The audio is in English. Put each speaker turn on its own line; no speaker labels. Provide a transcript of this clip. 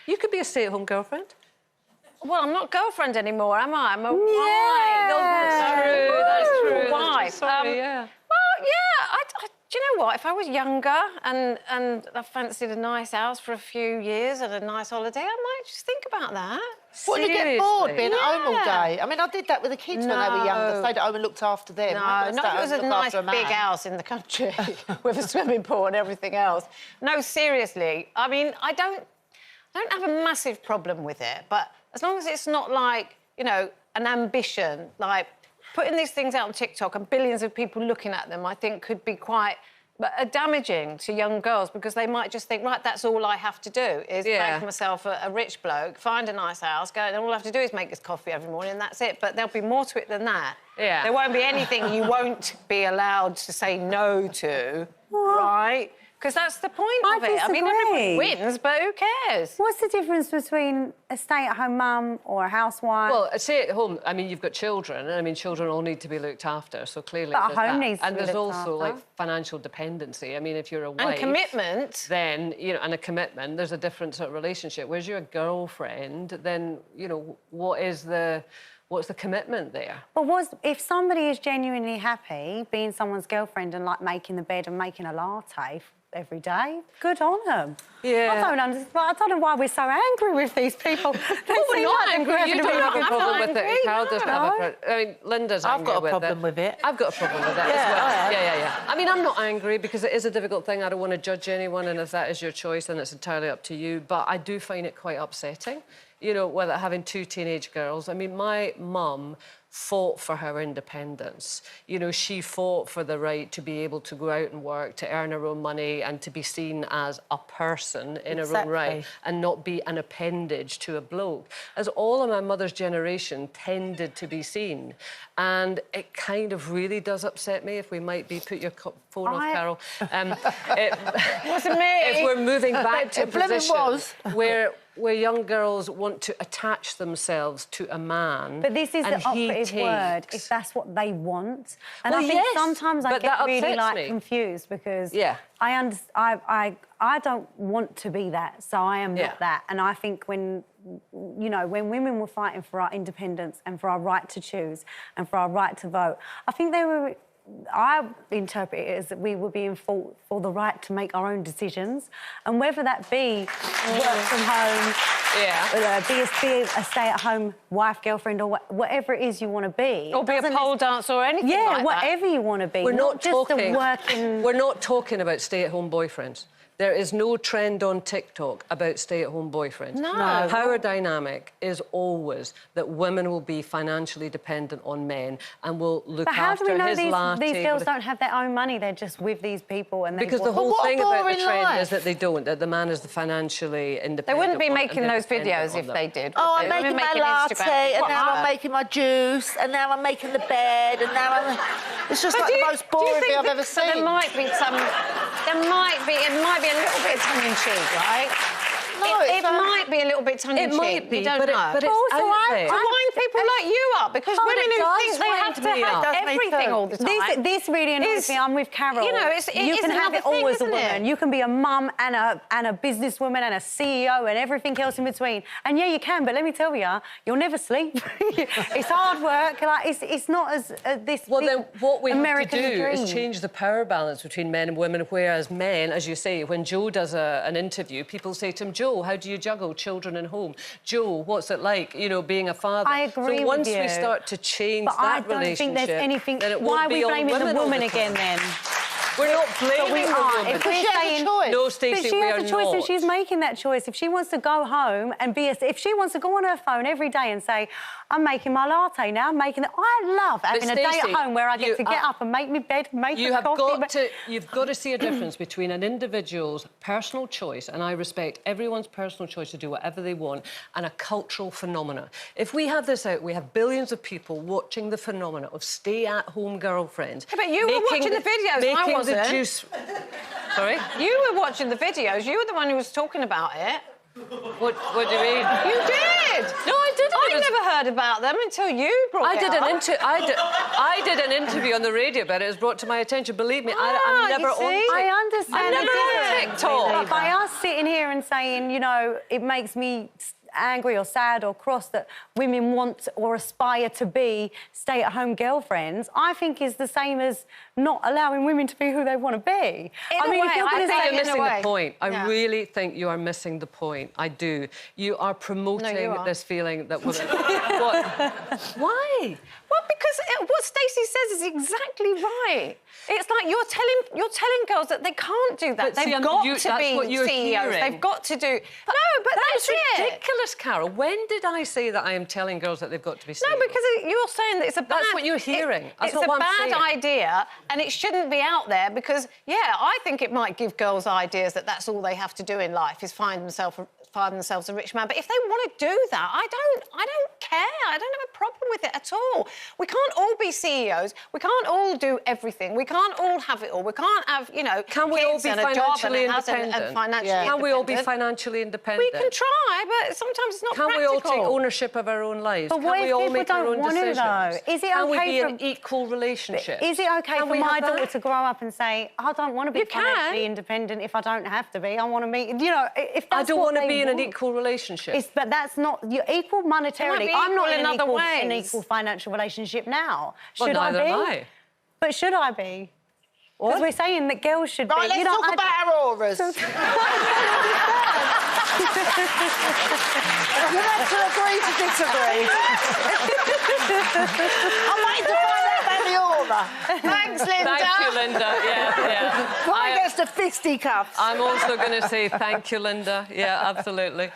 You could be a stay-at-home girlfriend.
Well, I'm not girlfriend anymore, am I? I'm a wife.
That's true.
Wife.
Sorry, yeah.
Well, yeah. Do you know what? If I was younger and I fancied a nice house for a few years and a nice holiday, I might just think about that.
Wouldn't you get bored being at home all day? I mean, I did that with the kids when they were younger. Stayed at home and looked after them.
No, not if it was a nice big house in the country with a swimming pool and everything else. No, seriously. I mean, I don't have a massive problem with it, but as long as it's not like, you know, an ambition, like putting these things out on TikTok and billions of people looking at them, I think could be quite damaging to young girls because they might just think, right, that's all I have to do is make myself a rich bloke, find a nice house, go, and all I have to do is make this coffee every morning and that's it. But there'll be more to it than that. Yeah. There won't be anything you won't be allowed to say no to, right? Because that's the point of it. I mean, everyone wins, but who cares?
What's the difference between a stay-at-home mum or a housewife?
Well, a stay-at-home, I mean, you've got children, and I mean, children all need to be looked after, so clearly
but a home needs to
and
be
there's
looked
also,
after.
like, financial dependency. I mean, if you're a wife...
And commitment.
Then, you know, and a commitment, there's a different sort of relationship. Whereas you're a girlfriend, then, you know, what's the commitment there?
But if somebody is genuinely happy being someone's girlfriend and, like, making the bed and making a latte every day, good on them.
Yeah.
I don't know why we're so angry with these people.
We're not angry. You don't have a problem with it. Carol doesn't have a problem. I mean, Linda's angry with it.
I've got a problem with it.
I've got a problem with that as well. Yeah. I mean, I'm not angry because it is a difficult thing. I don't want to judge anyone, and if that is your choice, then it's entirely up to you. But I do find it quite upsetting, you know, whether having two teenage girls. I mean, my mum fought for her independence. You know, she fought for the right to be able to go out and work, to earn her own money and to be seen as a person in her own right and not be an appendage to a bloke, as all of my mother's generation tended to be seen. And it kind of really does upset me, if we might be... Put your phone off, Carol.
Wasn't me.
If we're moving back to a position where young girls want to attach themselves to a man.
But this is the operative word, if that's what they want. And
well,
I think sometimes I get really, like, confused because I don't want to be that, so I am not that. And I think when women were fighting for our independence and for our right to choose and for our right to vote, I think I interpret it as that we were being fought for the right to make our own decisions, and whether that be work from home, be a stay-at-home wife, girlfriend, or whatever it is you want to be,
or be a pole dancer or anything like that.
Whatever you want to be.
We're not
just a working.
We're not talking about stay-at-home boyfriends. There is no trend on TikTok about stay-at-home boyfriends. No. The power dynamic is always that women will be financially dependent on men and will look after his latte.
But how do we know these girls don't have their own money? They're just with these people and they...
Because the whole thing about the trend is that they don't, that the man is the financially independent.
They wouldn't be making those videos if they did.
Oh, I'm making my latte, and now I'm making my juice, and now I'm making the bed, and now I'm... It's just like the most boring thing I've ever seen.
There might be some... It might be a little bit tongue-in-cheek, right?
No,
it might be a little bit tongue-in-cheek.
It might be,
you don't know.
but it's
also,
out there.
to wind people like you up, because women who think they have to have everything all the time.
This really annoys me. I'm with Carol.
You know,
you can have it all as a woman. You can be a mum and a businesswoman and a CEO and everything else in between. And yeah, you can, but let me tell you, you'll never sleep. It's hard work. Like it's not as this.
Well, then what we
American
have to do
dream.
is change the power balance between men and women. Whereas men, as you say, when Joe does an interview, people say to him, Joe, how do you juggle children and home? Joe, what's it like, you know, being a father?
I agree with you.
So once we start to change that relationship,
I don't think there's anything...
then it
Why
won't
are we blaming the woman again, then?
We're not blaming the woman.
If we're saying...
No, Stacey,
but she has a choice
not.
and she's making that choice. If she wants to go home and be... If she wants to go on her phone every day and say, I'm making my latte now, I'm making it... I love having a day at home where I get to get up and make me bed, make me coffee...
You've got to see a difference between an individual's personal choice, and I respect everyone's personal choice to do whatever they want, and a cultural phenomena. If we have this out, we have billions of people watching the phenomena of stay-at-home girlfriends...
Yeah, but you were watching the videos, I wasn't.
The juice... Sorry?
You were watching the videos. You were the one who was talking about it.
What do you mean?
You did!
No, I didn't.
I never heard about them until you brought it up.
I did an interview on the radio about it. It was brought to my attention. Believe me, I'm never on...
I understand.
I've never Respect talk.
But by us sitting here and saying, you know, it makes me angry or sad or cross that women want or aspire to be stay-at-home girlfriends, I think is the same as not allowing women to be who they want to be.
I think you're missing the point. I really think you are missing the point. I do. You are promoting this feeling that women... Why?
Well, because what Stacey says is exactly right. It's like you're telling girls that they can't do that. They've got to be CEOs. They've got to do... No, but that's
ridiculous, Carol. When did I say that I am telling girls that they've got to be CEOs?
No, because you're saying that it's a bad...
That's what you're hearing.
It's a bad idea, and it shouldn't be out there because, yeah, I think it might give girls ideas that that's all they have to do in life is find themselves a rich man. But if they want to do that, I don't care. I don't have a problem with it at all. We can't all be CEOs. We can't all do everything. We can't all have it all. We can't have, you know,
can we all be financially independent? Can we all be financially independent?
We can try, but sometimes it's not practical.
Can we all take ownership of our own lives?
But
can we all make our own decisions?
Is it
can we be in equal relationships?
Is it okay for my daughter to grow up and say, I don't want to be financially independent if I don't have to be. I want to be, you know, if that's
I don't want to be in an equal relationship.
But that's not... You're equal monetarily. I'm not in an equal financial relationship now. Should I be?
Am I.
But should I be? Because we're saying that girls should be.
Right, let's talk about our auras. You have to agree to disagree. I'm waiting to find out about the aura.
Thanks, Linda.
Thank you, Linda. Yeah.
Right against the fisticuffs.
I'm also going to say thank you, Linda. Yeah, absolutely.